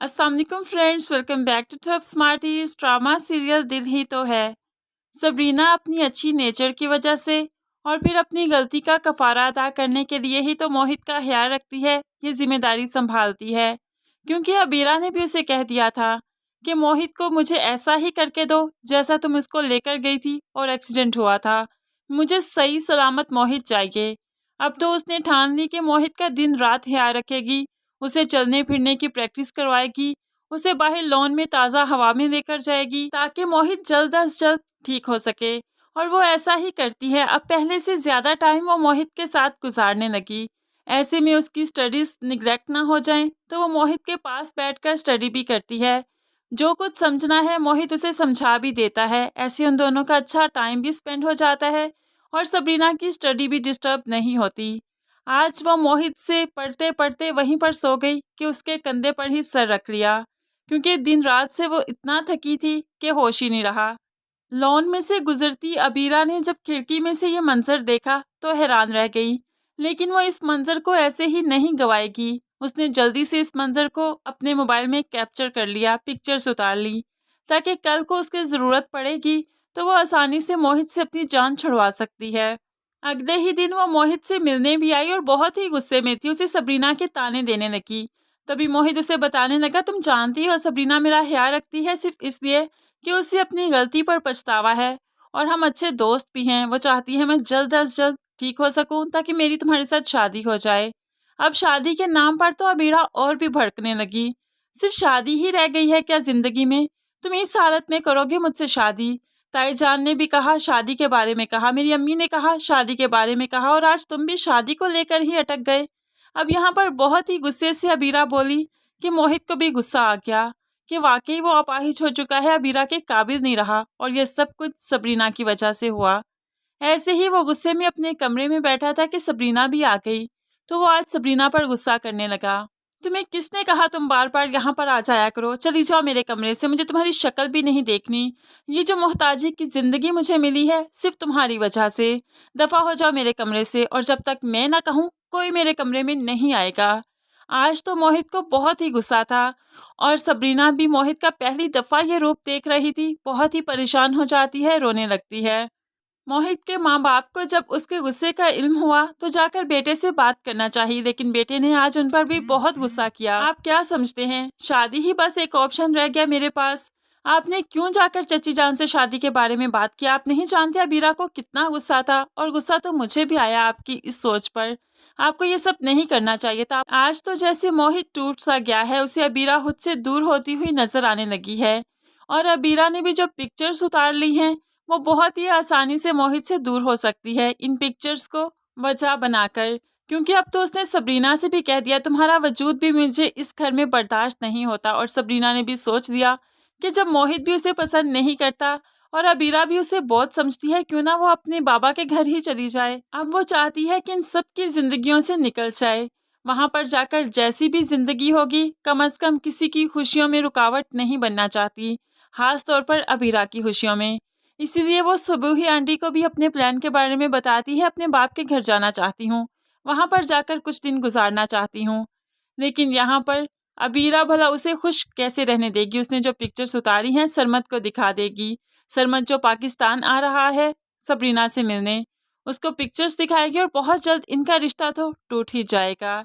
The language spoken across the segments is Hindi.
अस्सलाम वालेकुम friends, welcome back to top smarties. Drama serial दिल ही तो है। सबरीना अपनी अच्छी नेचर की वजह से और फिर अपनी गलती का कफारा अदा करने के लिए ही तो मोहित का ख्याल रखती है, ये जिम्मेदारी संभालती है। क्योंकि अबीरा ने भी उसे कह दिया था कि मोहित को मुझे ऐसा ही करके दो जैसा तुम उसको लेकर गई थी और एक्सीडेंट हुआ था। मुझे सही सलामत मोहित चाहिए। अब तो उसने ठान ली कि मोहित का दिन रात ख्याल रखेगी, उसे चलने फिरने की प्रैक्टिस करवाएगी, उसे बाहर लॉन में ताज़ा हवा में लेकर जाएगी ताकि मोहित जल्द अज जल्द ठीक हो सके। और वो ऐसा ही करती है। अब पहले से ज़्यादा टाइम वो मोहित के साथ गुजारने लगी। ऐसे में उसकी स्टडीज़ निगलेक्ट ना हो जाएं, तो वो मोहित के पास बैठकर स्टडी भी करती है। जो कुछ समझना है मोहित उसे समझा भी देता है। ऐसे उन दोनों का अच्छा टाइम भी स्पेंड हो जाता है और सबरीना की स्टडी भी डिस्टर्ब नहीं होती। आज वो मोहित से पढ़ते पढ़ते वहीं पर सो गई कि उसके कंधे पर ही सर रख लिया, क्योंकि दिन रात से वो इतना थकी थी कि होश ही नहीं रहा। लॉन में से गुजरती अबीरा ने जब खिड़की में से ये मंजर देखा तो हैरान रह गई, लेकिन वो इस मंजर को ऐसे ही नहीं गवाएगी। उसने जल्दी से इस मंजर को अपने मोबाइल में कैप्चर कर लिया, पिक्चर्स उतार ली, ताकि कल को उसकी ज़रूरत पड़ेगी तो वो आसानी से मोहित से अपनी जान छुड़वा सकती है। अगले ही दिन वो मोहित से मिलने भी आई और बहुत ही गुस्से में थी। उसे सबरीना के ताने देने लगी। तभी मोहित उसे बताने लगा, तुम जानती हो सबरीना मेरा ख्याल रखती है सिर्फ इसलिए कि उसे अपनी गलती पर पछतावा है, और हम अच्छे दोस्त भी हैं। वो चाहती है मैं जल्द अज जल्द ठीक हो सकूं ताकि मेरी तुम्हारे साथ शादी हो जाए। अब शादी के नाम पर तो अबीरा और भी भड़कने लगी। सिर्फ शादी ही रह गई है क्या जिंदगी में? तुम इस हालत में करोगे मुझसे शादी? ताई जान ने भी कहा शादी के बारे में कहा, मेरी अम्मी ने कहा शादी के बारे में कहा, और आज तुम भी शादी को लेकर ही अटक गए। अब यहाँ पर बहुत ही गुस्से से अबीरा बोली कि मोहित को भी गुस्सा आ गया कि वाकई वो अपाहिज हो चुका है, अबीरा के काबिल नहीं रहा, और ये सब कुछ सबरीना की वजह से हुआ। ऐसे ही वो गुस्से में अपने कमरे में बैठा था कि सबरीना भी आ गई, तो वो आज सबरीना पर गुस्सा करने लगा। तुम्हें किसने कहा तुम बार बार यहाँ पर आ जाया करो? चली जाओ मेरे कमरे से, मुझे तुम्हारी शक्ल भी नहीं देखनी। ये जो मोहताजी की जिंदगी मुझे मिली है सिर्फ तुम्हारी वजह से। दफा हो जाओ मेरे कमरे से, और जब तक मैं ना कहूँ कोई मेरे कमरे में नहीं आएगा। आज तो मोहित को बहुत ही गुस्सा था, और सबरीना भी मोहित का पहली दफा ये रूप देख रही थी। बहुत ही परेशान हो जाती है, रोने लगती है। मोहित के माँ बाप को जब उसके गुस्से का इल्म हुआ तो जाकर बेटे से बात करना चाहिए, लेकिन बेटे ने आज उन पर भी बहुत गुस्सा किया। आप क्या समझते हैं शादी ही बस एक ऑप्शन रह गया मेरे पास? आपने क्यों जाकर चची जान से शादी के बारे में बात किया? आप नहीं जानते अबीरा को कितना गुस्सा था, और गुस्सा तो मुझे भी आया आपकी इस सोच पर। आपको ये सब नहीं करना चाहिए था। आज तो जैसे मोहित टूट सा गया है, उसे अबीरा खुद से दूर होती हुई नजर आने लगी है। और अबीरा ने भी जो पिक्चर्स उतार ली हैं वो बहुत ही आसानी से मोहित से दूर हो सकती है इन पिक्चर्स को वजह बनाकर। क्योंकि अब तो उसने सबरीना से भी कह दिया तुम्हारा वजूद भी मुझे इस घर में बर्दाश्त नहीं होता। और सबरीना ने भी सोच लिया कि जब मोहित भी उसे पसंद नहीं करता और अबीरा भी उसे बहुत समझती है, क्यों ना वो अपने बाबा के घर ही चली जाए। अब वो चाहती है कि इन सब की जिंदगियों से निकल जाए। वहां पर जाकर जैसी भी जिंदगी होगी, कम अज कम किसी की खुशियों में रुकावट नहीं बनना चाहती, खास तौर पर अबीरा की खुशियों में। इसीलिए वो सुबह ही आंटी को भी अपने प्लान के बारे में बताती है। अपने बाप के घर जाना चाहती हूँ, वहां पर जाकर कुछ दिन गुजारना चाहती हूँ। लेकिन यहाँ पर अबीरा भला उसे खुश कैसे रहने देगी? उसने जो पिक्चर्स उतारी हैं सरमत को दिखा देगी। सरमत जो पाकिस्तान आ रहा है सबरीना से मिलने, उसको पिक्चर्स दिखाएगी, और बहुत जल्द इनका रिश्ता तो टूट ही जाएगा।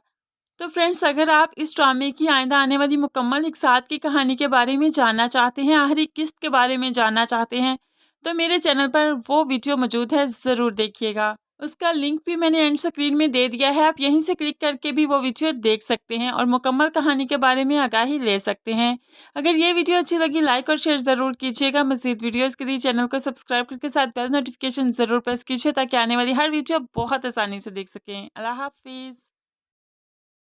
तो फ्रेंड्स, अगर आप इस ड्रामे की आइंदा आने वाली मुकम्मल एक साथ की कहानी के बारे में जानना चाहते हैं, आखिरी किस्त के बारे में जानना चाहते हैं, तो मेरे चैनल पर वो वीडियो मौजूद है, ज़रूर देखिएगा। उसका लिंक भी मैंने एंड स्क्रीन में दे दिया है, आप यहीं से क्लिक करके भी वो वीडियो देख सकते हैं और मुकम्मल कहानी के बारे में आगाही ले सकते हैं। अगर ये वीडियो अच्छी लगी लाइक और शेयर ज़रूर कीजिएगा। मज़ीद वीडियोज़ के लिए चैनल को सब्सक्राइब करके साथ बेल नोटिफिकेशन ज़रूर प्रेस कीजिए, ताकि आने वाली हर वीडियो बहुत आसानी से देख सकें। अल्लाह हाफिज़।